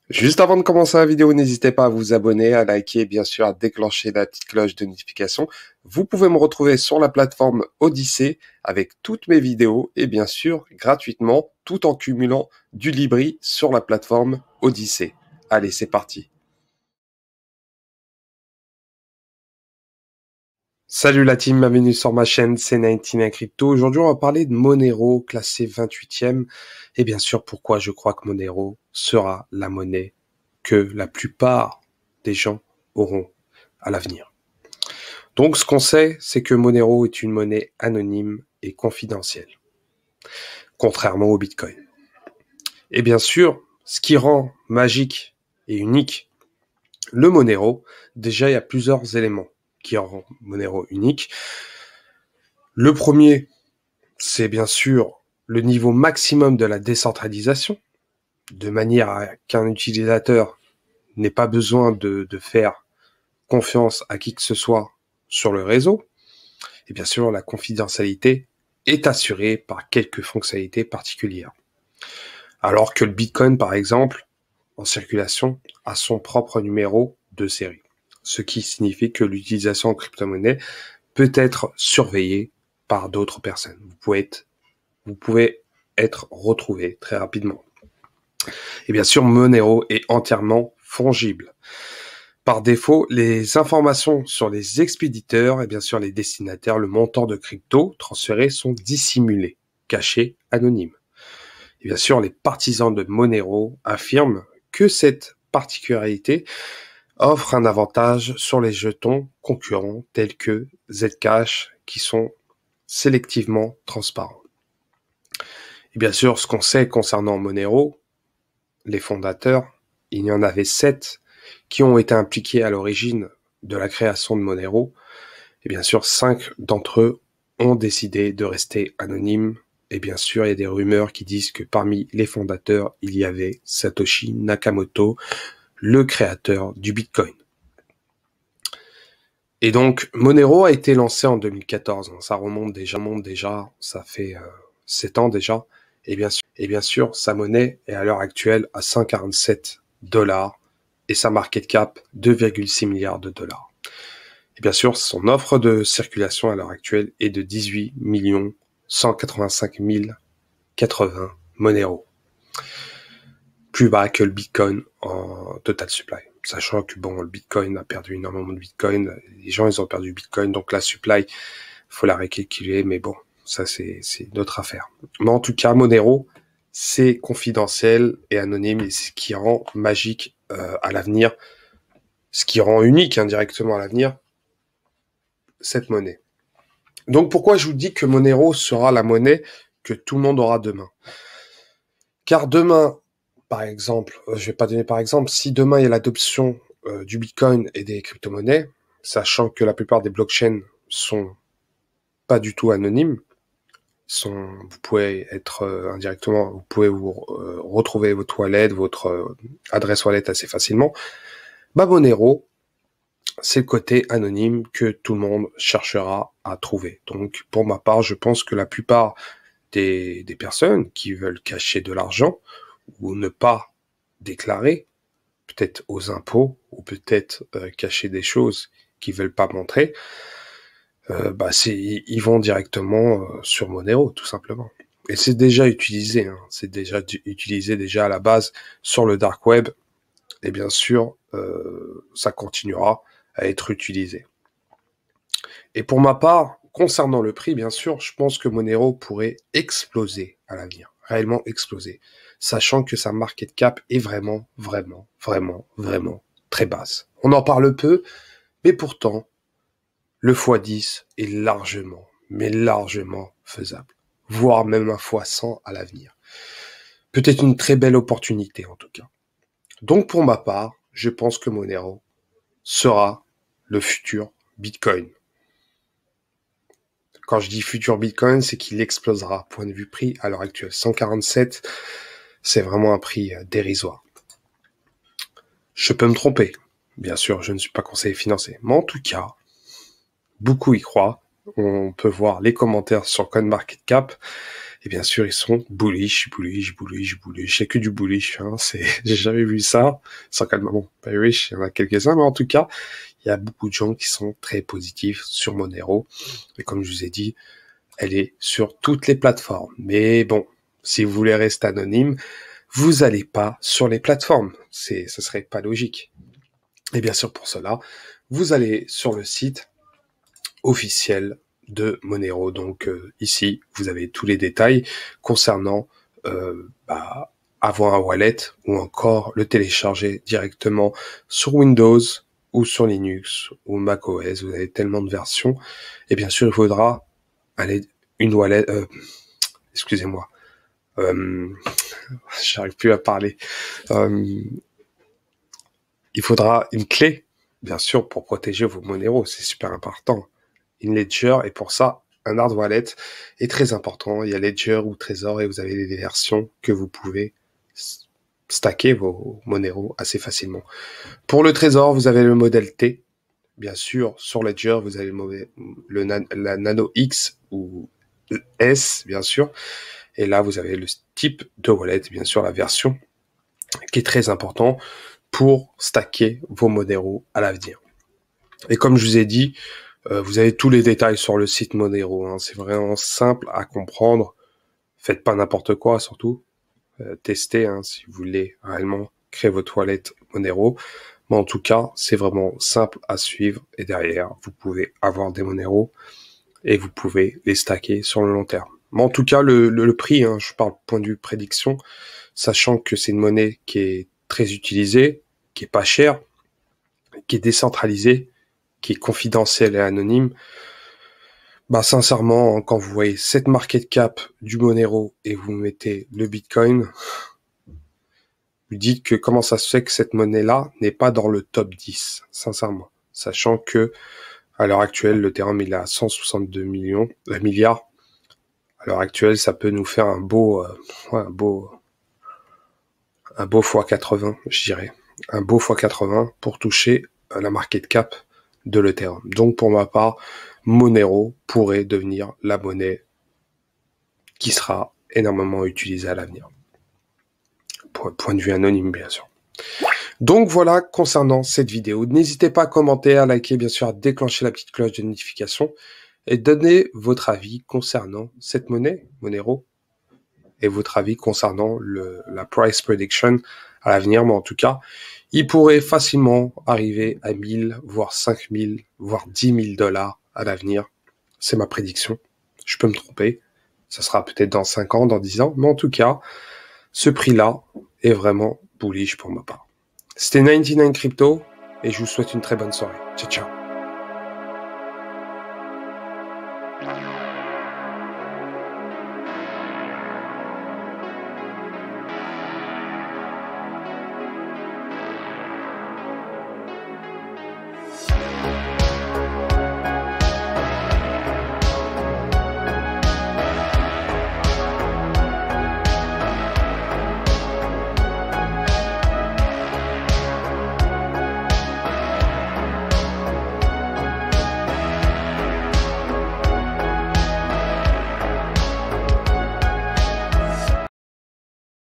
Juste avant de commencer la vidéo, n'hésitez pas à vous abonner, à liker et bien sûr à déclencher la petite cloche de notification. Vous pouvez me retrouver sur la plateforme Odyssée avec toutes mes vidéos et bien sûr gratuitement tout en cumulant du Libri sur la plateforme Odyssée. Allez, c'est parti. Salut la team, bienvenue sur ma chaîne C99 Crypto. Aujourd'hui, on va parler de Monero, classé 28e. Et bien sûr, pourquoi je crois que Monero sera la monnaie que la plupart des gens auront à l'avenir. Donc, ce qu'on sait, c'est que Monero est une monnaie anonyme et confidentielle, contrairement au Bitcoin. Et bien sûr, ce qui rend magique et unique le Monero, déjà, il y a plusieurs éléments qui rendent Monero unique. Le premier, c'est bien sûr le niveau maximum de la décentralisation, de manière à qu'un utilisateur n'ait pas besoin de faire confiance à qui que ce soit sur le réseau. Et bien sûr, la confidentialité est assurée par quelques fonctionnalités particulières. Alors que le Bitcoin, par exemple, en circulation, a son propre numéro de série. Ce qui signifie que l'utilisation en crypto-monnaie peut être surveillée par d'autres personnes. Vous pouvez être retrouvé très rapidement. Et bien sûr, Monero est entièrement fongible. Par défaut, les informations sur les expéditeurs et bien sûr les destinataires, le montant de crypto transféré sont dissimulés, cachés, anonymes. Et bien sûr, les partisans de Monero affirment que cette particularité offre un avantage sur les jetons concurrents tels que Zcash qui sont sélectivement transparents. Et bien sûr, ce qu'on sait concernant Monero, les fondateurs, il y en avait 7 qui ont été impliqués à l'origine de la création de Monero. Et bien sûr, 5 d'entre eux ont décidé de rester anonymes. Et bien sûr, il y a des rumeurs qui disent que parmi les fondateurs, il y avait Satoshi Nakamoto, le créateur du Bitcoin. Et donc, Monero a été lancé en 2014. Ça remonte déjà, ça fait 7 ans déjà. Et bien sûr, sa monnaie est à l'heure actuelle à 147 $. Et sa market cap 2,6 milliards de dollars. Et bien sûr, son offre de circulation à l'heure actuelle est de 18 185 080 Monero. Plus bas que le Bitcoin en total supply. Sachant que bon, le Bitcoin a perdu énormément de Bitcoin. Les gens, ils ont perdu Bitcoin. Donc la supply, faut la récalculer. Mais bon, ça, c'est notre affaire. Mais en tout cas, Monero, c'est confidentiel et anonyme. Et c'est ce qui rend magique à l'avenir. Ce qui rend unique indirectement à l'avenir cette monnaie. Donc pourquoi je vous dis que Monero sera la monnaie que tout le monde aura demain? Car demain, par exemple, je vais pas donner par exemple, si demain il y a l'adoption du Bitcoin et des crypto-monnaies, sachant que la plupart des blockchains sont pas du tout anonymes, vous pouvez être indirectement, vous pouvez vous retrouver votre wallet, votre adresse wallet assez facilement. Monero, c'est le côté anonyme que tout le monde cherchera à trouver. Donc, pour ma part, je pense que la plupart des personnes qui veulent cacher de l'argent ou ne pas déclarer, peut-être aux impôts, ou peut-être cacher des choses qu'ils veulent pas montrer, ils vont directement sur Monero, tout simplement. Et c'est déjà utilisé, hein, c'est déjà utilisé déjà à la base sur le dark web, et bien sûr, ça continuera à être utilisé. Et pour ma part, concernant le prix, bien sûr, je pense que Monero pourrait exploser à l'avenir, réellement exploser, sachant que sa market cap est vraiment très basse. On en parle peu, mais pourtant, le x10 est largement, mais largement faisable, voire même un x100 à l'avenir. Peut-être une très belle opportunité en tout cas. Donc pour ma part, je pense que Monero sera le futur Bitcoin. Quand je dis futur Bitcoin, c'est qu'il explosera. Point de vue prix, à l'heure actuelle, 147, c'est vraiment un prix dérisoire. Je peux me tromper. Bien sûr, je ne suis pas conseiller financier. Mais en tout cas, beaucoup y croient. On peut voir les commentaires sur CoinMarketCap. Et bien sûr, ils sont bullish. Il y a que du bullish, hein. J'ai jamais vu ça. Sans calmement, bearish, il y en a quelques-uns, mais en tout cas, il y a beaucoup de gens qui sont très positifs sur Monero. Et comme je vous ai dit, elle est sur toutes les plateformes. Mais bon, si vous voulez rester anonyme, vous allez pas sur les plateformes. Ce serait pas logique. Et bien sûr, pour cela, vous allez sur le site officiel de Monero. Donc ici, vous avez tous les détails concernant avoir un wallet ou encore le télécharger directement sur Windows ou sur Linux ou macOS. Vous avez tellement de versions. Et bien sûr, il faudra une wallet. Excusez-moi. J'arrive plus à parler. Il faudra une clé, bien sûr, pour protéger vos Monero. C'est super important. Une Ledger, et pour ça, un hard wallet est très important. Il y a Ledger ou Trésor, et vous avez des versions que vous pouvez stacker vos Monero assez facilement. Pour le Trésor, vous avez le modèle T. Bien sûr, sur Ledger, vous avez la Nano X ou S, bien sûr. Et là, vous avez le type de wallet, bien sûr, la version, qui est très important pour stacker vos Monero à l'avenir. Et comme je vous ai dit, vous avez tous les détails sur le site Monero. Hein. C'est vraiment simple à comprendre. Faites pas n'importe quoi, surtout. Testez si vous voulez réellement créer votre wallet Monero. Mais en tout cas, c'est vraiment simple à suivre. Et derrière, vous pouvez avoir des Monero et vous pouvez les stacker sur le long terme. Mais en tout cas, le prix, je parle point de vue prédiction, sachant que c'est une monnaie qui est très utilisée, qui est pas chère, qui est décentralisée, qui est confidentielle et anonyme. Sincèrement, quand vous voyez cette market cap du Monero et vous mettez le Bitcoin, vous dites que comment ça se fait que cette monnaie-là n'est pas dans le top 10, sincèrement. Sachant que, à l'heure actuelle, l'Ethereum, il est à 162 milliards. À l'heure actuelle, ça peut nous faire un beau x80, je dirais. Un beau x80 pour toucher la market cap de l'Ethereum. Donc, pour ma part, Monero pourrait devenir la monnaie qui sera énormément utilisée à l'avenir. Point de vue anonyme, bien sûr. Donc voilà concernant cette vidéo. N'hésitez pas à commenter, à liker, bien sûr, à déclencher la petite cloche de notification et donner votre avis concernant cette monnaie, Monero, et votre avis concernant la price prediction à l'avenir. Mais en tout cas, il pourrait facilement arriver à 1000, voire 5000, voire 10 000 dollars à l'avenir. C'est ma prédiction. Je peux me tromper. Ça sera peut-être dans 5 ans, dans 10 ans. Mais en tout cas, ce prix-là est vraiment bullish pour ma part. C'était 99 Crypto et je vous souhaite une très bonne soirée. Ciao, ciao.